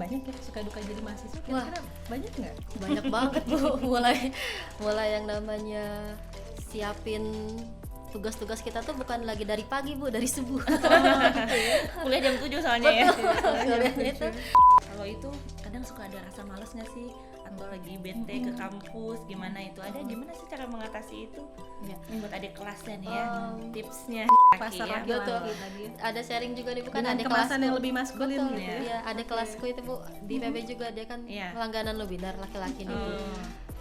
banyak ya suka duka jadi mahasiswa. Wah. Kira-kira banyak nggak? Banyak banget Bu. mulai yang namanya siapin tugas-tugas kita tuh bukan lagi dari pagi Bu, dari subuh. Kuliah jam 7 soalnya ya. Kuliahnya itu. Kalau itu kadang suka ada rasa malas nggak sih? Atau lagi bete ke kampus, gimana itu? Gimana sih cara mengatasi itu? Ya. Ini buat adik kelasnya nih ya, tipsnya. Pasar ya. laki-laki tadi. Ada sharing juga nih bukan Dengan ada kemasan kelasku. yang lebih maskulin Betul, gitu ya. ya. Ada kelasku itu Bu di PB juga, dia kan Iya. langganan Lubinar laki-laki nih Bu.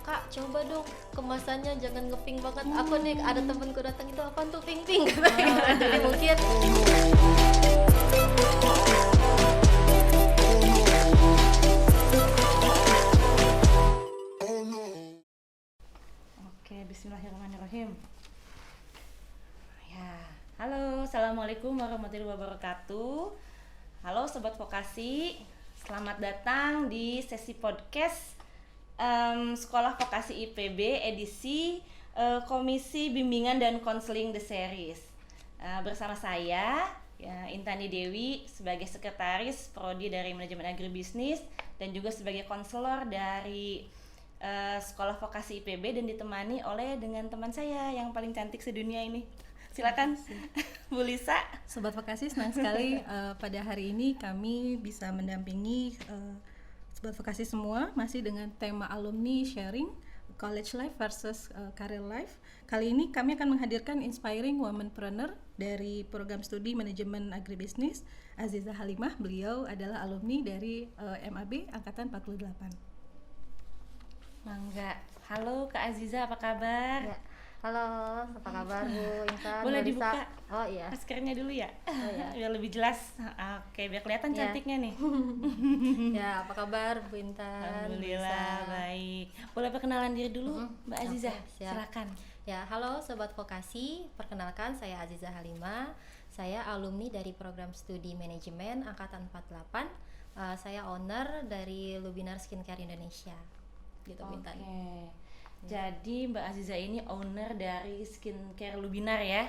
Kak, coba dong kemasannya jangan ngepink banget. Aku nih ada temenku datang itu apaan tuh pink-pink. Jadi mungkin Oke, bismillahirrahmanirrahim. Ya, halo, assalamualaikum warahmatullahi wabarakatuh. Halo sobat vokasi, selamat datang di sesi podcast Sekolah Vokasi IPB edisi Komisi Bimbingan dan Konseling The Series. Bersama saya ya, Intani Dewi sebagai sekretaris prodi dari Manajemen Agribisnis dan juga sebagai konselor dari Sekolah Vokasi IPB dan ditemani oleh dengan teman saya yang paling cantik sedunia ini. Silakan Bu Lisa. Sobat Vokasi, senang sekali pada hari ini kami bisa mendampingi Sobat Vokasi semua masih dengan tema alumni sharing college life versus career life. Kali ini kami akan menghadirkan Inspiring Womanpreneur dari program studi Manajemen Agribisnis, Aziza Halimah. Beliau adalah alumni dari MAB angkatan 48. Mangga. Halo Kak Aziza, apa kabar? ya. Halo, apa kabar Bu Intan? Boleh Bu Lisa? dibuka Oh iya. maskernya dulu ya? Oh, iya. Biar lebih jelas. Oke, biar kelihatan Iya. cantiknya nih. Ya, apa kabar Bu Intan? Alhamdulillah, Bu Lisa? baik. Boleh perkenalan diri dulu, Mbak Aziza? Oke, siap. Silakan. Ya, halo Sobat Vokasi, perkenalkan saya Aziza Halimah. Saya alumni dari program studi manajemen angkatan 48. Saya owner dari Lubinar Skincare Indonesia. Gitu Bu Intan. Oke. Jadi Mbak Aziza ini owner dari Skincare Lubinar ya.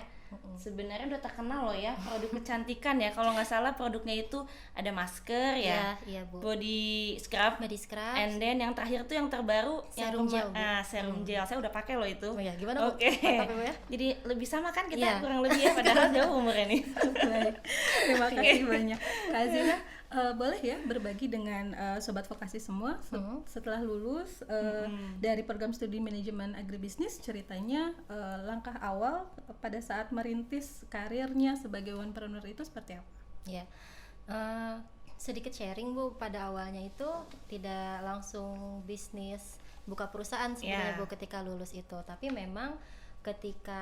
Sebenarnya udah terkenal loh ya produk kecantikan ya. Kalau nggak salah produknya itu ada masker ya, Iya Bu. body scrub, Body scrub. and then yang terakhir tuh yang terbaru Serum gel, Bu. serum gel. Saya udah pakai loh itu. Oh ya, gimana Bu? Oke. Mantap ya, Bu ya? Jadi lebih sama kan kita Iya. kurang lebih ya, padahal jauh umurnya nih. Baik, terima kasih banyak Kak Aziza. Boleh ya berbagi dengan Sobat Vokasi semua setelah lulus dari program studi manajemen agribisnis, ceritanya langkah awal pada saat merintis karirnya sebagai womanpreneur itu seperti apa? Ya, sedikit sharing Bu, pada awalnya itu tidak langsung bisnis buka perusahaan sebenarnya Bu ketika lulus itu, tapi memang ketika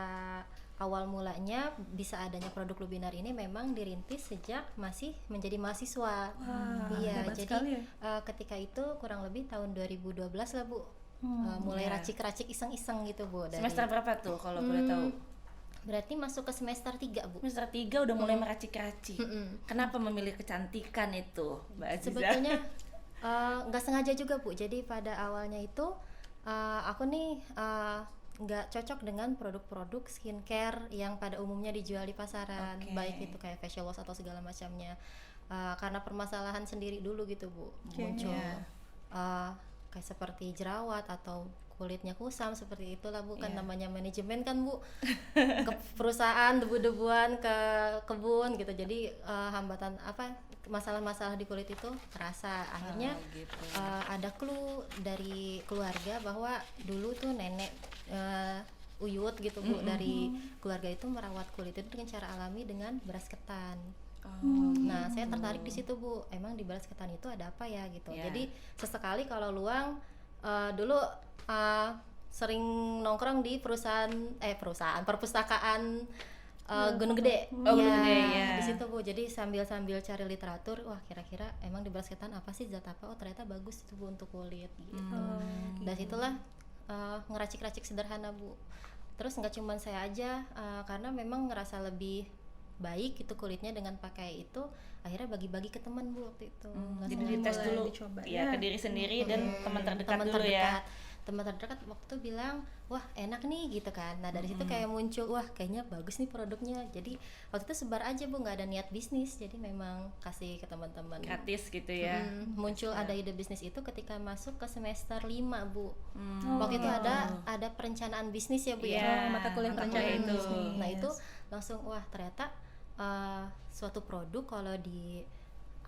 awal mulanya bisa adanya produk Lubinar ini memang dirintis sejak masih menjadi mahasiswa. Iya, hebat jadi sekali ya. ketika itu kurang lebih tahun 2012 lah Bu, mulai Iya. racik-racik iseng-iseng gitu Bu. Dari, Semester berapa tuh kalau boleh tahu? berarti masuk ke semester 3 Bu. Semester 3 udah mulai meracik-racik. Kenapa memilih kecantikan itu, Mbak Aziza? Sebetulnya nggak sengaja juga Bu. Jadi pada awalnya itu aku nih nggak cocok dengan produk-produk skincare yang pada umumnya dijual di pasaran, Oke. baik itu kayak facial wash atau segala macamnya. Karena permasalahan sendiri dulu gitu Bu, Oke. muncul Iya. kayak seperti jerawat atau kulitnya kusam seperti itulah Bu, kan Iya. namanya manajemen kan Bu, ke perusahaan debu-debuan ke kebun gitu, jadi hambatan apa masalah-masalah di kulit itu terasa. Akhirnya gitu. ada clue dari keluarga bahwa dulu tuh nenek uyut gitu Bu, dari keluarga itu merawat kulit itu dengan cara alami dengan beras ketan. Nah, saya tertarik di situ Bu. Emang di beras ketan itu ada apa ya gitu. Ya. Jadi sesekali kalau luang dulu sering nongkrong di perusahaan perpustakaan Gunung Gede. Oh, Gunung Gede, ya. Di situ Bu. Jadi sambil cari literatur, wah kira-kira emang di beras ketan apa sih, zat apa? Oh, ternyata bagus itu Bu untuk kulit gitu. Dari situlah ngeracik-racik sederhana Bu. Terus nggak cuma saya aja, karena memang ngerasa lebih baik itu kulitnya dengan pakai itu, akhirnya bagi-bagi ke teman Bu waktu itu. Nggak Jadi sengaja. dites mulai dulu dicoba, ya, ya. ke diri sendiri dan teman terdekat Teman dulu ya. teman terdekat waktu itu bilang wah enak nih gitu kan. Nah dari situ kayak muncul wah kayaknya bagus nih produknya. Jadi waktu itu sebar aja Bu, nggak ada niat bisnis, jadi memang kasih ke teman-teman gratis gitu ya. Muncul ada ide bisnis itu ketika masuk ke semester 5 Bu. Waktu itu ada perencanaan bisnis ya Bu ya. mata kuliah perencanaan perencanaan itu. bisnis. Nah itu langsung wah ternyata suatu produk kalau di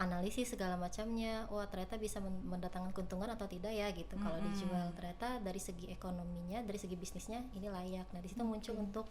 analisis segala macamnya, wah ternyata bisa mendatangkan keuntungan atau tidak ya gitu. Kalau dijual ternyata dari segi ekonominya, dari segi bisnisnya ini layak. Nah di situ muncul untuk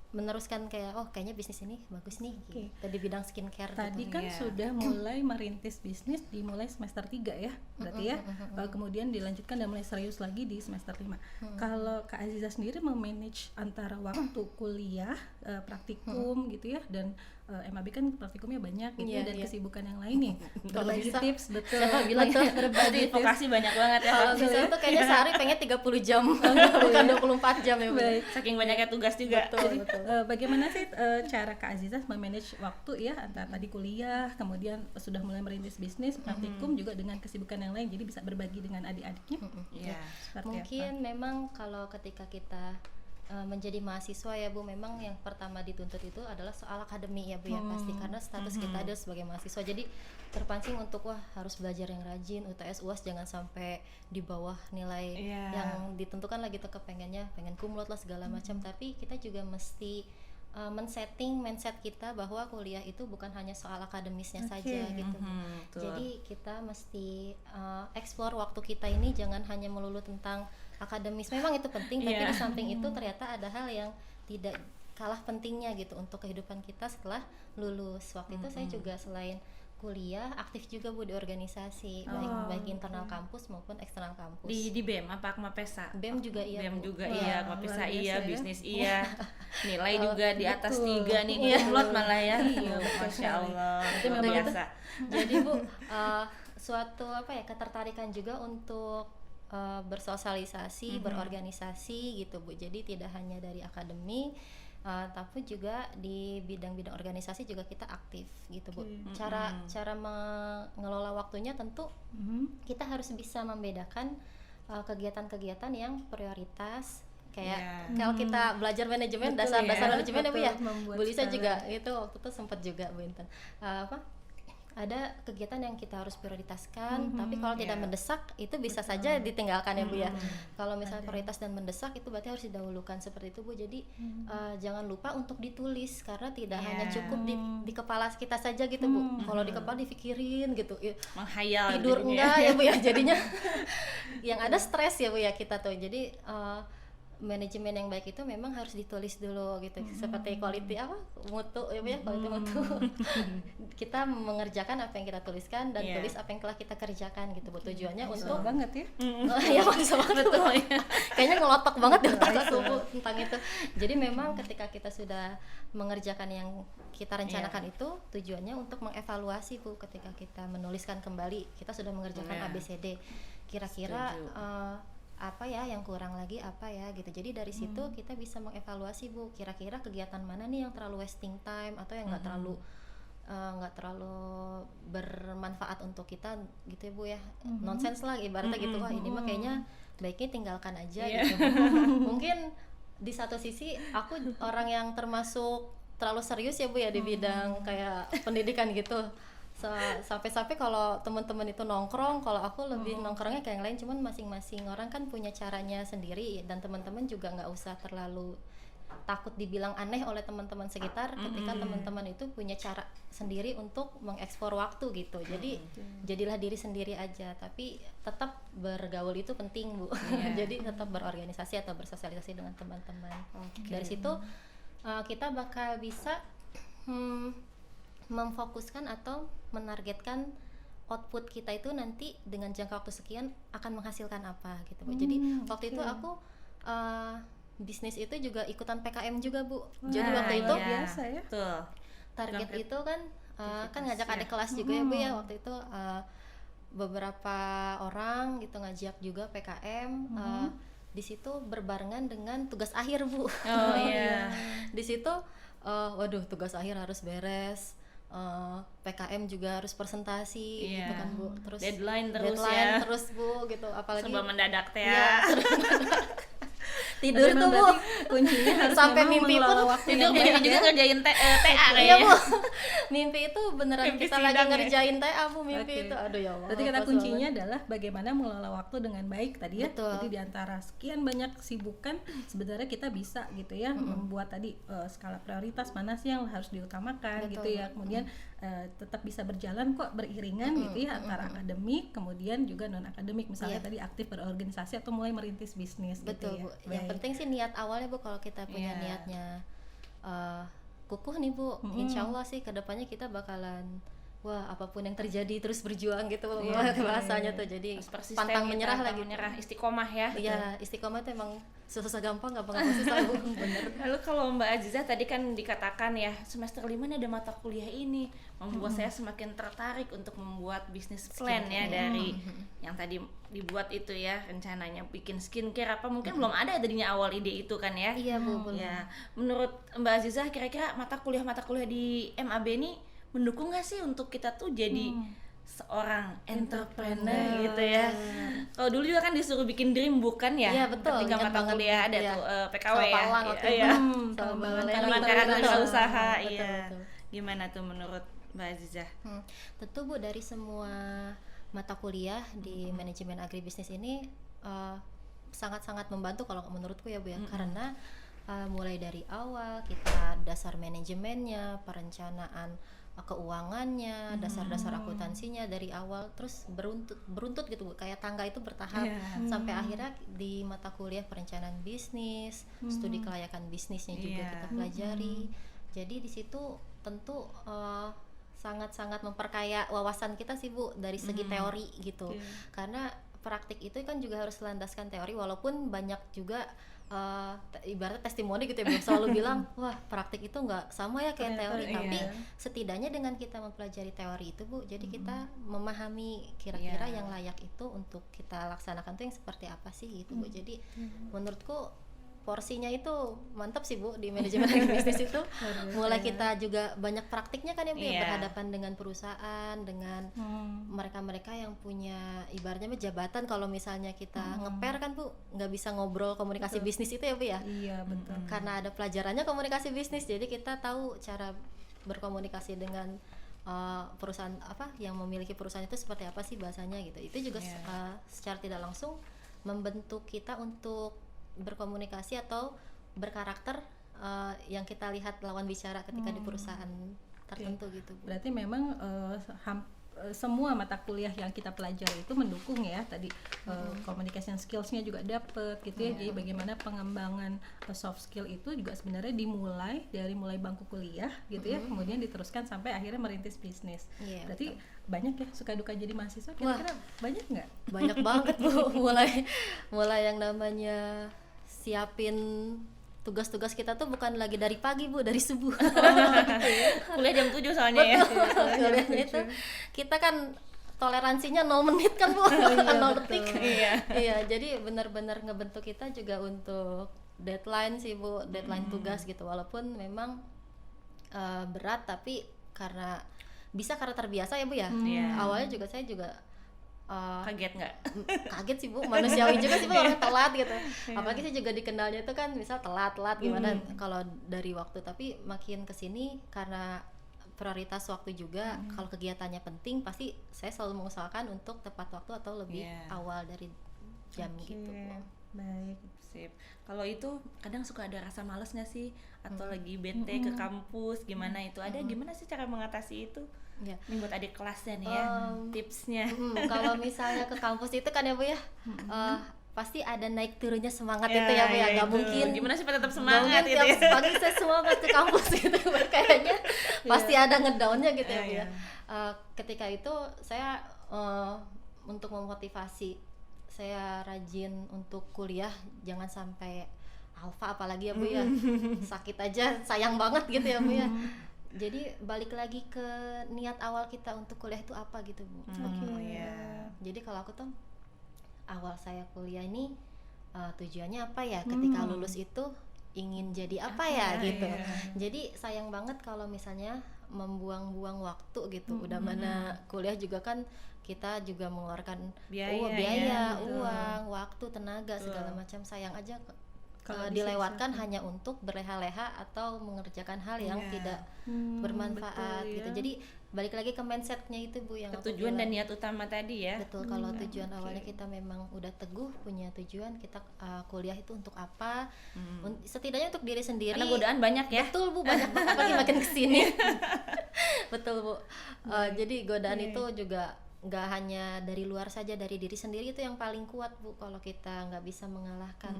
meneruskan kayak oh kayaknya bisnis ini bagus nih gitu. Di bidang skincare Tadi gitu. kan sudah mulai merintis bisnis dimulai semester 3 ya, berarti ya. Kemudian dilanjutkan dan mulai serius lagi di semester 5. Kalau Kak Aziza sendiri memanage antara waktu kuliah, praktikum gitu ya, dan MAB kan praktikumnya banyak gitu ya, dan kesibukan yang lain nih. Berbagi bisa. tips, betul. Siapa bilang ya? Berarti vokasi banyak banget ya. Kalau Kak. bisa tuh kayaknya sehari pengen 30 jam bukan 24 jam ya Bu. Baik. Saking banyaknya tugas juga. Jadi bagaimana sih cara Kak Aziza memanage waktu ya antara tadi kuliah, kemudian sudah mulai merintis bisnis, praktikum juga dengan kesibukan yang lain, jadi bisa berbagi dengan adik-adiknya. Iya. Seperti Mungkin memang kalau ketika kita menjadi mahasiswa ya Bu, memang yang pertama dituntut itu adalah soal akademi ya Bu ya, pasti karena status kita ada sebagai mahasiswa, jadi terpancing untuk wah harus belajar yang rajin, UTS UAS jangan sampai di bawah nilai yang ditentukan lah gitu, pengen kumlot lah segala macam, tapi kita juga mesti men-setting mindset kita bahwa kuliah itu bukan hanya soal akademisnya saja gitu. Jadi kita mesti explore waktu kita ini jangan hanya melulu tentang akademis. Memang itu penting, tapi di samping itu ternyata ada hal yang tidak kalah pentingnya gitu untuk kehidupan kita setelah lulus. Waktu itu saya juga selain kuliah aktif juga Bu di organisasi, baik internal kampus maupun eksternal kampus. Di BEM apa Mapesa? BEM juga iya BEM Bu. juga Wah, iya, Mapesa luar iya, biasa ya. bisnis iya. Nilai juga di atas 3 nih, Iya. kumlot malah ya. Iya, betul Masya sekali. Allah, Itu luar memang biasa. Jadi Bu, suatu ketertarikan juga untuk bersosialisasi, berorganisasi gitu Bu. Jadi tidak hanya dari akademi, tapi juga di bidang-bidang organisasi juga kita aktif gitu Bu. Cara mengelola waktunya tentu kita harus bisa membedakan kegiatan-kegiatan yang prioritas. Kayak kalau kita belajar manajemen, Betul dasar-dasar ya, manajemen ya Bu ya. betul, membuat Bu Lisa skala. juga itu waktu itu sempat juga Bu Intan. Ada kegiatan yang kita harus prioritaskan, tapi kalau tidak mendesak itu bisa saja ditinggalkan ya Bu ya. Kalau misalnya prioritas dan mendesak itu berarti harus didahulukan seperti itu Bu. Jadi jangan lupa untuk ditulis karena tidak hanya cukup di kepala kita saja gitu Bu. Kalau di kepala dipikirin gitu, Menghayal tidur jadinya. enggak ya Bu ya. Jadinya yang ada stres ya Bu ya kita tuh. Jadi manajemen yang baik itu memang harus ditulis dulu gitu, seperti quality mutu ya Bu ya, quality mutu. Kita mengerjakan apa yang kita tuliskan dan tulis apa yang telah kita kerjakan gitu Bu, tujuannya untuk banget ya. ya maksud banget betul ya. Kayaknya ngelotok banget di otak aku Bu tentang itu. Jadi memang ketika kita sudah mengerjakan yang kita rencanakan itu tujuannya untuk mengevaluasi Bu, ketika kita menuliskan kembali kita sudah mengerjakan ABCD, kira-kira apa ya yang kurang lagi apa ya gitu. Jadi dari situ kita bisa mengevaluasi Bu, kira-kira kegiatan mana nih yang terlalu wasting time atau yang nggak terlalu bermanfaat untuk kita gitu ya Bu ya. Nonsense lah ibaratnya gitu, wah ini mah kayaknya baiknya tinggalkan aja gitu. Mungkin di satu sisi aku orang yang termasuk terlalu serius ya Bu ya di bidang kayak pendidikan gitu. Sampai-sampai kalau teman-teman itu nongkrong, kalau aku lebih nongkrongnya kayak yang lain, cuman masing-masing orang kan punya caranya sendiri, dan teman-teman juga nggak usah terlalu takut dibilang aneh oleh teman-teman sekitar ketika teman-teman itu punya cara sendiri untuk mengekspor waktu gitu. Jadi jadilah diri sendiri aja, tapi tetap bergaul itu penting Bu. Jadi tetap berorganisasi atau bersosialisasi dengan teman-teman. Dari situ kita bakal bisa memfokuskan atau menargetkan output kita itu nanti dengan jangka waktu sekian akan menghasilkan apa gitu Bu. Jadi waktu itu aku bisnis itu juga ikutan PKM juga Bu. Jadi waktu itu biasa ya. Betul. target itu kan kan ngajak adik kelas juga ya Bu ya. Waktu itu beberapa orang gitu ngajak juga PKM. Di situ berbarengan dengan tugas akhir Bu. Oh iya. Di situ waduh tugas akhir harus beres, PKM juga harus presentasi gitu kan Bu, terus deadline terus deadline ya, terus Bu gitu, apalagi serba mendadak teh ya, ya. tidur tuh Bu kuncinya harus sampai memang mimpi mengelola pun waktu Tidur yang baik mimpi juga ya. ngerjain TA iya kayaknya. Bu mimpi itu beneran Mimpi kita lagi sidang ya? ngerjain TA Bu, mimpi Oke. itu aduh ya Allah. Berarti kata pas kuncinya banget. adalah bagaimana mengelola waktu dengan baik tadi ya. Betul. Jadi di antara sekian banyak kesibukan sebenarnya kita bisa gitu ya membuat tadi skala prioritas mana sih yang harus diutamakan Betul, gitu ya. Kemudian tetap bisa berjalan kok beriringan gitu ya antara akademik kemudian juga non akademik, misalnya Iya. tadi aktif berorganisasi atau mulai merintis bisnis Betul gitu Bu, ya. yang Baik. penting sih niat awalnya Bu, kalau kita punya Iya. niatnya kukuh nih Bu, insya Allah sih kedepannya kita bakalan wah apapun yang terjadi terus berjuang gitu Bu, bahasanya tuh, jadi Persisten pantang gitu, menyerah pantang lagi. menyerah, istiqomah ya. Iya, istiqomah itu emang susah gampang, gampang susah Bu. Bener. Lalu kalau Mbak Azizah tadi kan dikatakan ya semester 5 nih ada mata kuliah ini membuat saya semakin tertarik untuk membuat bisnis plan ya dari yang tadi dibuat itu ya, rencananya bikin skincare apa mungkin belum ada tadinya awal ide itu kan ya. Iya Bu, belum. Ya, menurut Mbak Azizah kira-kira mata kuliah di MAB ini mendukung nggak sih untuk kita tuh jadi seorang entrepreneur gitu ya? Kalau dulu juga kan disuruh bikin dream book kan ya? Iya, betul, Ketika ingat mata banget. kuliah ada Iya. tuh PKW Sama ya. Palang waktu itu. Iya. Pengembangan Karakter betul. usaha, Betul, iya. betul. Gimana tuh menurut Mbak Azizah? Tentu Bu, dari semua mata kuliah di manajemen agribisnis ini sangat-sangat membantu kalau menurutku ya Bu ya, karena mulai dari awal kita dasar manajemennya, perencanaan keuangannya, dasar-dasar akuntansinya dari awal, terus beruntut gitu Bu, kayak tangga itu bertahap sampai akhirnya di mata kuliah perencanaan bisnis, studi kelayakan bisnisnya juga Iya. kita pelajari. Jadi di situ tentu sangat-sangat memperkaya wawasan kita sih Bu dari segi teori gitu. Karena praktik itu kan juga harus landaskan teori, walaupun banyak juga ibaratnya testimoni gitu ya Bu, selalu bilang wah praktik itu nggak sama ya kayak Ternyata teori, tapi iya. setidaknya dengan kita mempelajari teori itu Bu, jadi kita memahami kira-kira yang layak itu untuk kita laksanakan tuh yang seperti apa sih gitu Bu. Jadi menurutku porsinya itu mantap sih Bu di manajemen bisnis itu. Mulai kita juga banyak praktiknya kan ya Bu, ya, Iya. berhadapan dengan perusahaan, dengan mereka-mereka yang punya ibaratnya jabatan. Kalau misalnya kita ngeper kan Bu, nggak bisa ngobrol komunikasi bisnis itu ya Bu ya. Iya betul. Karena ada pelajarannya komunikasi bisnis, jadi kita tahu cara berkomunikasi dengan perusahaan apa yang memiliki perusahaan itu seperti apa sih bahasanya gitu. Itu juga secara tidak langsung membentuk kita untuk berkomunikasi atau berkarakter yang kita lihat lawan bicara ketika di perusahaan tertentu gitu Bu. Berarti memang semua mata kuliah yang kita pelajari itu mendukung ya tadi communication skills-nya juga dapet gitu ya. Jadi bagaimana pengembangan soft skill itu juga sebenarnya dimulai dari mulai bangku kuliah gitu ya, kemudian diteruskan sampai akhirnya merintis bisnis. Iya, Berarti banyak ya suka duka jadi mahasiswa, kira-kira banyak nggak? Banyak banget Bu, mulai yang namanya siapin tugas-tugas kita tuh bukan lagi dari pagi Bu, dari subuh. Kuliah jam 7 soalnya ya. Kuliahnya itu kita kan toleransinya 0 menit kan Bu, 0 detik. Iya, jadi benar-benar ngebentuk kita juga untuk deadline sih Bu, deadline tugas gitu. Walaupun memang berat, tapi karena terbiasa ya Bu ya. Awalnya juga saya juga Kaget nggak? kaget sih Bu, manusiawi juga sih Bu orang telat gitu. Apalagi sih juga dikenalnya itu kan misal telat gimana kalau dari waktu, tapi makin kesini karena prioritas waktu juga, kalau kegiatannya penting pasti saya selalu mengusahakan untuk tepat waktu atau lebih awal dari jam gitu Bu. Baik. Sip. Kalau itu kadang suka ada rasa males nggak sih? Atau lagi bete ke kampus, gimana itu? Ada gimana sih cara mengatasi itu? Ya. Ini buat adik kelasnya nih ya, tipsnya. Kalau misalnya ke kampus itu kan ya Bu ya, pasti ada naik turunnya semangat itu ya Bu ya, nggak itu. mungkin. Gimana sih tetap Nggak semangat mungkin gitu ya? tiap pagi saya semangat ke kampus gitu, kayaknya pasti ada ngedownnya gitu ya Bu ya. Ketika itu saya untuk memotivasi saya rajin untuk kuliah, jangan sampai alfa apalagi ya Bu ya, sakit aja sayang banget gitu ya Bu ya. Jadi balik lagi ke niat awal kita untuk kuliah itu apa gitu Bu. Jadi kalau aku tuh awal saya kuliah ini tujuannya apa ya, ketika lulus itu ingin jadi apa ya gitu. iya. Jadi sayang banget kalau misalnya membuang-buang waktu gitu. Udah mana kuliah juga kan kita juga mengeluarkan biaya, uang, waktu, tenaga, segala macam. Sayang aja Kalau dilewatkan hanya untuk berleha-leha atau mengerjakan hal yang tidak bermanfaat betul, gitu. ya. Jadi balik lagi ke mindsetnya itu Bu yang aku Tujuan dan bilang. niat utama tadi ya. Betul, kalau tujuan awalnya kita memang udah teguh punya tujuan, kita kuliah itu untuk apa? Setidaknya untuk diri sendiri. Karena godaan banyak ya. Betul Bu, banyak banget apalagi makin kesini. Betul Bu. Jadi godaan itu juga nggak hanya dari luar saja, dari diri sendiri itu yang paling kuat Bu. Kalau kita nggak bisa mengalahkan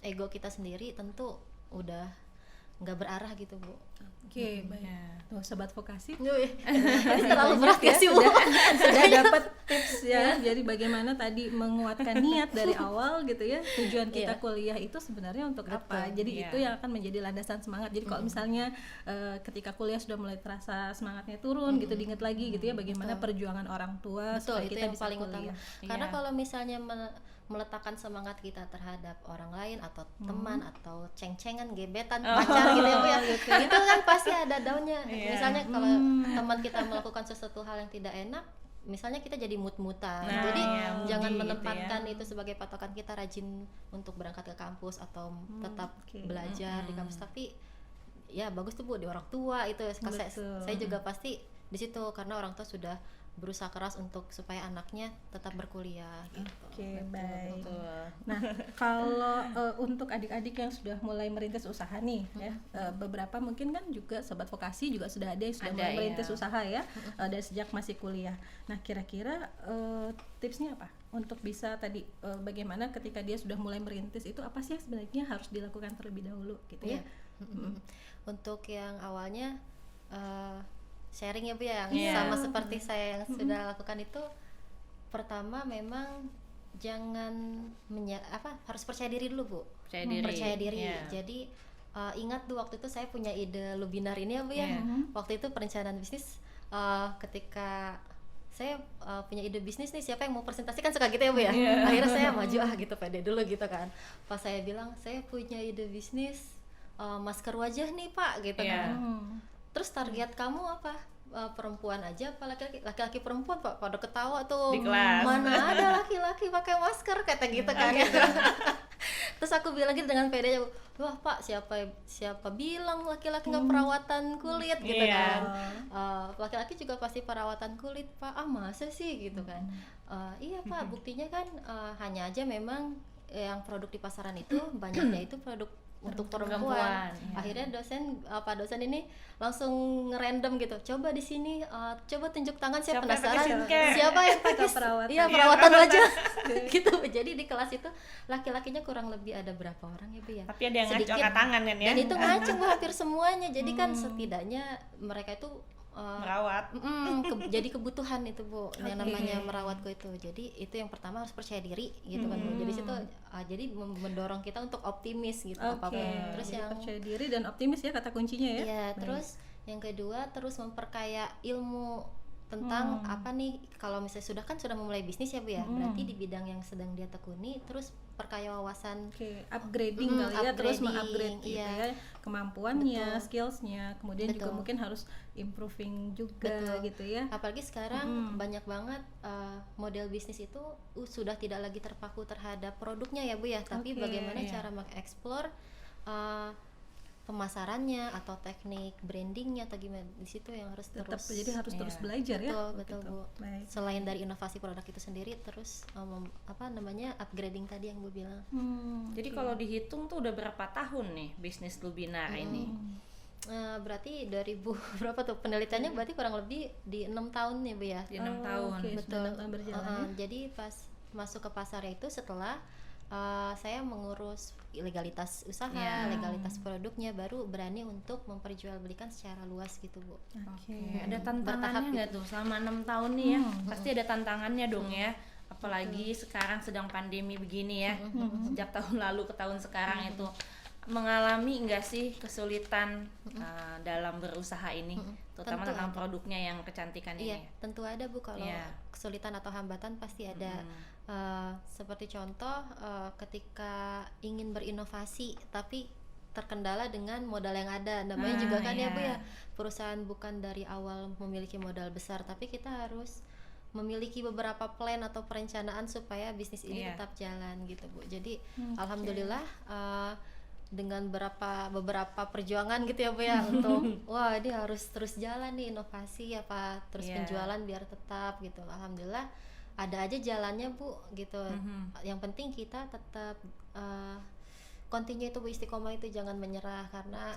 ego kita sendiri, tentu udah nggak berarah gitu Bu. Oke, baik. Tuh, sobat vokasi. Ini terlalu berat ya sih Bu. Sudah dapat tips ya. Jadi bagaimana tadi menguatkan niat dari awal gitu ya. Tujuan kita kuliah itu sebenarnya untuk apa? Jadi itu yang akan menjadi landasan semangat. Jadi kalau misalnya ketika kuliah sudah mulai terasa semangatnya turun gitu, diingat lagi gitu ya bagaimana perjuangan orang tua supaya Betul, itu kita yang bisa paling kuliah. utama. Karena kalau misalnya meletakkan semangat kita terhadap orang lain atau teman atau ceng-cengan, gebetan, pacar gitu ya Bu ya. Itu kan pasti ada daunnya. Misalnya kalau teman kita melakukan sesuatu hal yang tidak enak, misalnya kita jadi mut-mutan. Jadi jangan menempatkan itu sebagai patokan kita rajin untuk berangkat ke kampus atau tetap belajar di kampus. Tapi ya bagus tuh Bu di orang tua itu. Saya juga pasti di situ karena orang tua sudah berusaha keras untuk supaya anaknya tetap berkuliah gitu. Oke, baik. Nah, kalau untuk adik-adik yang sudah mulai merintis usaha nih ya, beberapa mungkin kan juga sobat vokasi juga sudah ada yang sudah mulai merintis usaha ya, dari sejak masih kuliah. Nah, kira-kira tipsnya apa untuk bisa tadi bagaimana ketika dia sudah mulai merintis itu apa sih yang sebenarnya harus dilakukan terlebih dahulu gitu ya? Untuk yang awalnya sharing ya Bu ya, yang sama seperti saya yang sudah lakukan itu, pertama memang jangan harus percaya diri dulu Bu. Percaya diri. Jadi ingat tuh waktu itu saya punya ide webinar ini ya Bu ya. Waktu itu perencanaan bisnis ketika saya punya ide bisnis nih, siapa yang mau presentasikan suka gitu ya Bu ya. Akhirnya saya maju gitu, pede dulu gitu kan. Pas saya bilang saya punya ide bisnis masker wajah nih Pak gitu kan. Terus target kamu apa? Perempuan aja apa laki-laki? Laki-laki perempuan Pak, pada ketawa tuh. Di kelas. Mana ada laki-laki pakai masker kata gitu kan. Terus aku bilang gitu dengan pedenya, wah Pak siapa bilang laki-laki nggak perawatan kulit gitu kan. Laki-laki juga pasti perawatan kulit Pak. Masa sih gitu kan. Iya Pak, buktinya kan hanya aja memang yang produk di pasaran itu banyaknya itu produk untuk perempuan. Akhirnya Pak dosen ini langsung ngerandom gitu. Coba di sini coba tunjuk tangan, saya penasaran siapa yang pakai perawatan. Iya, perawatan wajah. Gitu. Jadi di kelas itu laki-lakinya kurang lebih ada berapa orang ya Bu ya? Tapi ada yang ngaco angkat tangan kan ya. Dan itu ngaco Bu hampir semuanya. Jadi kan setidaknya mereka itu merawat. Jadi kebutuhan itu Bu, yang namanya merawatku itu. Jadi itu yang pertama harus percaya diri gitu kan Bu. Jadi situ jadi mendorong kita untuk optimis gitu apapun. Terus jadi yang percaya diri dan optimis ya kata kuncinya ya. Iya, terus yang kedua terus memperkaya ilmu tentang apa nih, kalau misalnya sudah memulai bisnis ya Bu ya, berarti di bidang yang sedang dia tekuni, terus perkaya wawasan, upgrading kali ya, terus mengupgrade gitu ya kemampuannya, skillsnya, kemudian juga mungkin harus improving juga gitu ya. Apalagi sekarang banyak banget model bisnis itu sudah tidak lagi terpaku terhadap produknya ya Bu ya, tapi bagaimana cara mengeksplor pemasarannya atau teknik brandingnya atau gimana, di situ yang harus jadi harus terus belajar ya. Betul Bu. Selain dari inovasi produk itu sendiri, terus upgrading tadi yang gue bilang. Jadi kalau dihitung tuh udah berapa tahun nih bisnis Lubinar ini? Berarti 2000 berapa tuh penelitiannya, berarti kurang lebih di 6 tahun ya Bu ya. Di 6 tahun. Betul. 6 tahun berjalan. Jadi pas masuk ke pasarnya itu setelah saya mengurus legalitas usaha, legalitas produknya, baru berani untuk memperjualbelikan secara luas gitu Bu. Ada tantangannya nggak tuh selama 6 tahun nih ya? Pasti ada tantangannya dong ya. Apalagi sekarang sedang pandemi begini ya. Sejak tahun lalu ke tahun sekarang itu mengalami nggak sih kesulitan dalam berusaha ini, terutama tentang produknya yang kecantikan ini? Iya, tentu ada Bu. Kalau kesulitan atau hambatan pasti ada. Seperti contoh ketika ingin berinovasi tapi terkendala dengan modal yang ada. Namanya juga kan ya Bu ya, perusahaan bukan dari awal memiliki modal besar, tapi kita harus memiliki beberapa plan atau perencanaan supaya bisnis ini tetap jalan gitu Bu. Jadi alhamdulillah dengan beberapa perjuangan gitu ya Bu ya untuk wah ini harus terus jalan nih inovasi apa terus penjualan biar tetap gitu. Alhamdulillah ada aja jalannya Bu gitu. Yang penting kita tetap continue itu Bu, istiqomah itu, jangan menyerah karena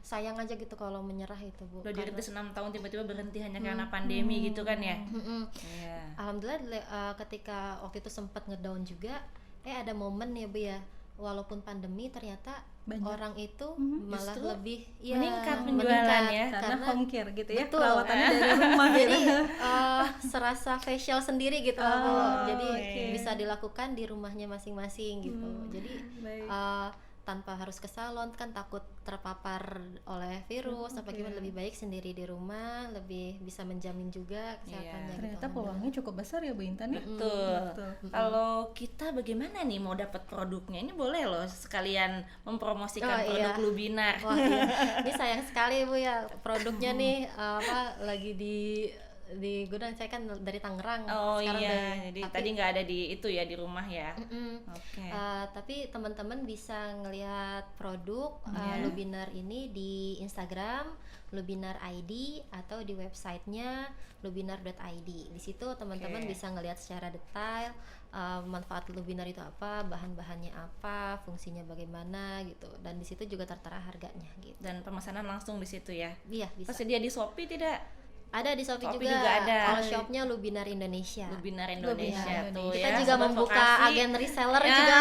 sayang aja gitu kalau menyerah itu Bu. Udah dirintis 6 tahun tiba-tiba berhenti hanya karena pandemi gitu kan ya. Alhamdulillah ketika waktu itu sempat ngedown juga, ada momen ya Bu ya, walaupun pandemi ternyata banyak orang itu malah lebih meningkat penjualan ya karena home care gitu ya, betul, perawatannya dari rumah jadi gitu. serasa facial sendiri gitu Bu. Jadi bisa dilakukan di rumahnya masing-masing gitu. Jadi tanpa harus ke salon kan takut terpapar oleh virus apa gimana, lebih baik sendiri di rumah, lebih bisa menjamin juga kesehatannya. Ternyata peluangnya cukup besar ya Bu Intan ya. Betul. Kalau kita bagaimana nih mau dapat produknya? Ini boleh loh sekalian mempromosikan produk Lubinar. Wah, ini sayang sekali Bu ya, produknya nih lagi di gudang saya kan dari Tangerang. Jadi tadi nggak ada di itu ya, di rumah ya. Tapi teman-teman bisa ngelihat produk Lubinar ini di Instagram Lubinar ID atau di websitenya lubinar.id. Di situ teman-teman bisa ngelihat secara detail manfaat Lubinar itu apa, bahan-bahannya apa, fungsinya bagaimana gitu. Dan di situ juga tertera harganya gitu. Dan pemesanan langsung di situ ya. Iya, bisa. Tersedia di Shopee tidak? Ada di Shopee juga ada. Kalau shopnya Lubinar Indonesia. Lubinar Indonesia tuh kita ya. juga membuka agen reseller juga.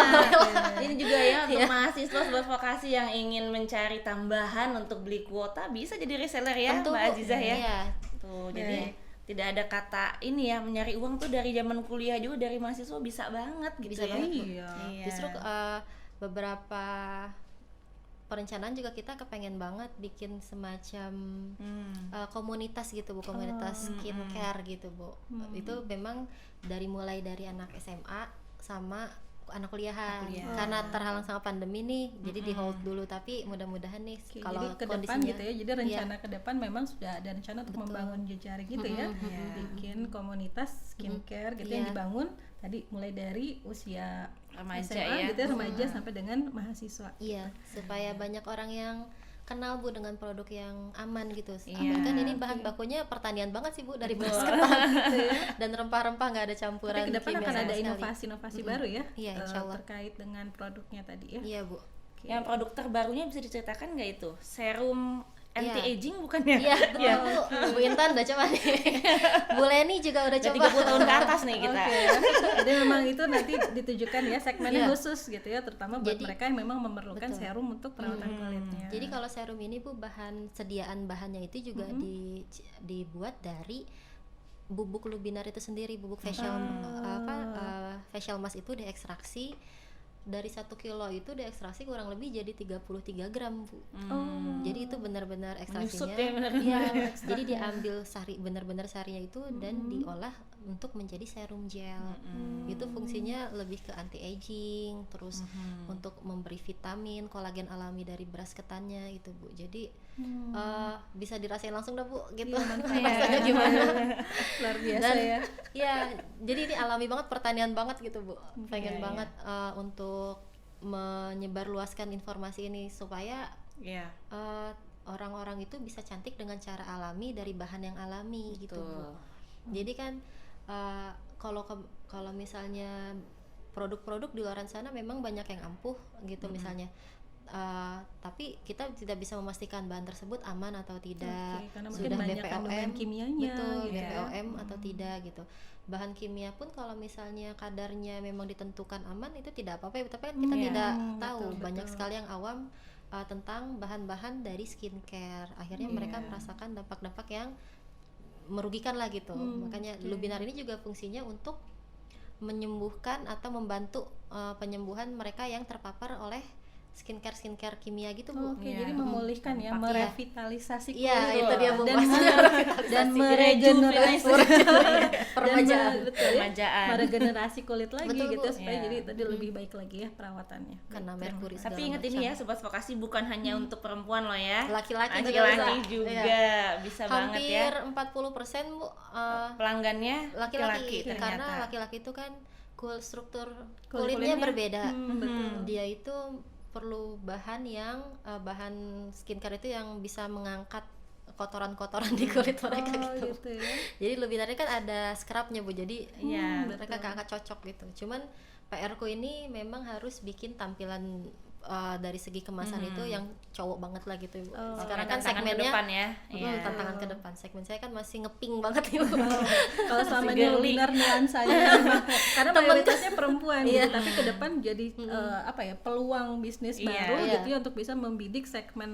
Ini juga ya untuk mahasiswa sobat vokasi yang ingin mencari tambahan untuk beli kuota, bisa jadi reseller ya. Tentu, Mbak Azizah ya. Iya. Tuh, jadi tidak ada kata ini ya, mencari uang tuh dari zaman kuliah juga, dari mahasiswa bisa banget gitu. Bisa ya. banget. Iya. Justru beberapa perencanaan juga kita kepengen banget bikin semacam komunitas gitu Bu, komunitas skincare gitu Bu. Itu memang mulai dari anak SMA sama anak kuliahan. Karena terhalang sama pandemi nih, jadi di hold dulu, tapi mudah-mudahan nih kalau jadi ke depan gitu ya, jadi rencana ke depan memang sudah ada rencana untuk membangun jejaring gitu ya, bikin komunitas skincare gitu yang dibangun tadi mulai dari usia remaja SMA, gitu ya, remaja sampai dengan mahasiswa. Iya, supaya banyak orang yang kenal Bu dengan produk yang aman gitu. Kan ini bahan bakunya pertanian banget sih Bu, dari beras ketan dan rempah-rempah, nggak ada campuran. Tapi ke depan kimia akan sama ada sekali. inovasi-inovasi baru ya, Insyaallah. terkait dengan produknya tadi ya. Iya Bu. Yang produk terbarunya bisa diceritakan nggak itu? Serum anti-aging bukan ya? Iya betul Bu. Bu Intan udah coba nih. Bu Leni juga udah coba. 30 tahun ke atas nih kita. Jadi memang itu nanti ditujukan ya segmennya khusus gitu ya, terutama buat mereka yang memang memerlukan serum untuk perawatan kulitnya. Jadi kalau serum ini Bu, sediaan bahannya itu juga dibuat dari bubuk Lubinar itu sendiri, bubuk facial facial mask itu diekstraksi dari 1 kilo itu diekstraksi kurang lebih jadi 33 gram Bu. Jadi itu benar-benar ekstraksinya. Jadi diambil benar-benar sarinya itu dan diolah untuk menjadi serum gel. Itu fungsinya lebih ke anti aging, terus untuk memberi vitamin, kolagen alami dari beras ketannya itu Bu. Jadi bisa dirasain langsung dah Bu gitu. Rasanya gimana? Luar biasa dan, ya. Iya, jadi ini alami banget, pertanian banget gitu Bu. Pengen banget untuk menyebarluaskan informasi ini supaya orang-orang itu bisa cantik dengan cara alami dari bahan yang alami gitu Bu. Jadi kan kalau misalnya produk-produk di luar sana memang banyak yang ampuh gitu misalnya. Tapi kita tidak bisa memastikan bahan tersebut aman atau tidak, karena sudah banyak BPOM kimianya, betul, gitu ya. BPOM atau tidak gitu. Bahan kimia pun kalau misalnya kadarnya memang ditentukan aman itu tidak apa-apa ya, tapi kan kita tidak tahu. Banyak sekali yang awam tentang bahan-bahan dari skincare, akhirnya mereka merasakan dampak-dampak yang merugikan lah gitu. Makanya Lubinar ini juga fungsinya untuk menyembuhkan atau membantu penyembuhan mereka yang terpapar oleh skincare kimia gitu Bu. Oke, Iya. jadi memulihkan ya, Dampak, merevitalisasi kulit. Iya, itu dia Bu. dan maksudnya dan meregenerasi Peremajaan. betul ya, Peremajaan. meregenerasi kulit lagi Betul, gitu Bu. supaya Iya. jadi tadi lebih baik lagi ya perawatannya. Karena merkuri Tapi segala ingat ini macam. ya sobat vokasi, bukan hanya untuk perempuan loh ya, Laki-laki laki-laki juga. juga Iya. bisa banget ya. Hampir 40% Bu Pelanggannya laki-laki, karena ternyata. laki-laki itu kan struktur Kulitnya. kulitnya berbeda. Betul. Dia itu perlu bahan yang bahan skincare itu yang bisa mengangkat kotoran-kotoran di kulit mereka gitu. gitu ya. Jadi lebih tadi kan ada scrubnya Bu, jadi Iya. mereka keangkat cocok gitu. Cuman PR ku ini memang harus bikin tampilan dari segi kemasan itu yang cowok banget lah gitu Bu. Oh, Sekarang Tantangan kan ke segmennya depan ya. Iya. tantangan ke depan. Segmen saya kan masih ngeping banget nih Bu. Kalau selama ini girly. benar nuansanya karena mayoritasnya perempuan gitu, tapi ke depan jadi apa ya, peluang bisnis Iya. baru Iya. gitu ya untuk bisa membidik segmen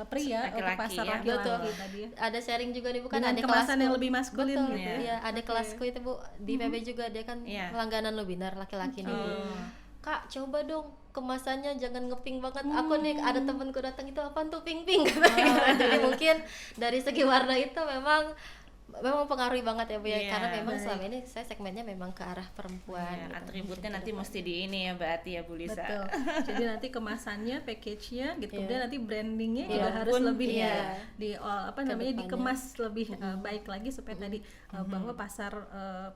pria untuk Laki-laki pasar ya. laki-laki Betul. tadi ya. Ada sharing juga nih bukan, Dengan ada kemasan kelasku. yang lebih maskulin Betul, gitu ya. iya, ada kelasku itu Bu di PB juga, dia kan Iya. langganan webinar laki-laki nih Bu. Oh. Kak, coba dong kemasannya jangan ngeping banget. Aku nih ada temenku datang, itu apaan tuh pink-pink katanya. Jadi mungkin dari segi warna itu memang mempengaruhi banget ya Bu ya, Iya, karena memang baik. selama ini saya segmennya memang ke arah perempuan Iya, gitu. atributnya nanti mesti di ini ya berarti ya Bu Lisa. Betul. Jadi nanti kemasannya, package-nya gitu, Iya. kemudian nanti brandingnya Iya. juga harus Walaupun, lebih iya. di apa Ke namanya, depannya. dikemas lebih baik lagi supaya tadi bahwa pasar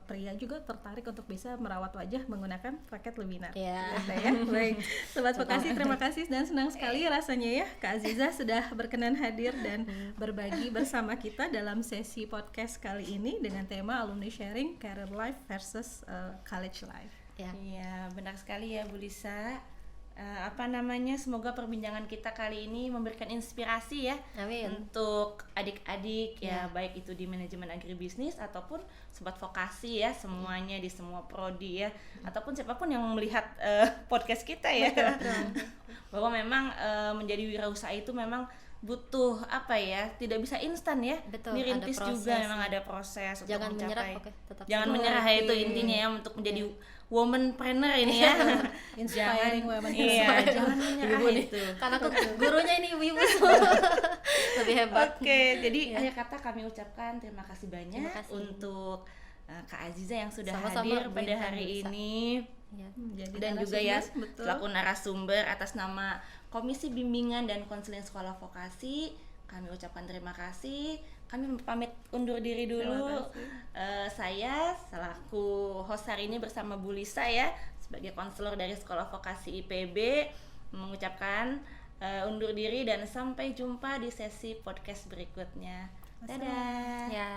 pria juga tertarik untuk bisa merawat wajah menggunakan paket Luminar. Iya. Gitu ya. Baik, Sobat Vokasi, terima kasih dan senang sekali rasanya ya Kak Aziza sudah berkenan hadir dan berbagi bersama kita dalam sesi podcast kali ini dengan tema Alumni Sharing Career Life versus College Life. Ya. Iya, benar sekali ya Bu Lisa. Semoga perbincangan kita kali ini memberikan inspirasi ya Amin. untuk adik-adik ya, baik itu di manajemen agribisnis ataupun sobat vokasi ya, semuanya di semua prodi ya, ataupun siapapun yang melihat podcast kita ya. Bahwa memang menjadi wirausaha itu memang butuh tidak bisa instan ya. Betul, dirintis ada juga, proses. memang ada proses untuk Jangan menyerah, mencapai. oke, tetap Jangan semangat. menyerah ya, itu intinya ya, untuk menjadi womanpreneur ini ya. Inspiring women. Iya, jangan menyerah itu. Karena aku gurunya ini ibu-ibu semua. Lebih hebat. Oke, jadi akhir kata kami ucapkan terima kasih banyak Terima kasih. untuk Kak Aziza yang sudah Sama-sama, hadir Bu pada Intan, hari bisa. ini. Ya. Jadi Dan juga ya narasumber, betul. selaku narasumber atas nama Komisi Bimbingan dan Konseling Sekolah Vokasi, kami ucapkan terima kasih. Kami pamit undur diri dulu. Saya selaku host hari ini bersama Bu Lisa ya, sebagai konselor dari Sekolah Vokasi IPB, mengucapkan undur diri dan sampai jumpa di sesi podcast berikutnya. Dadah. Ya.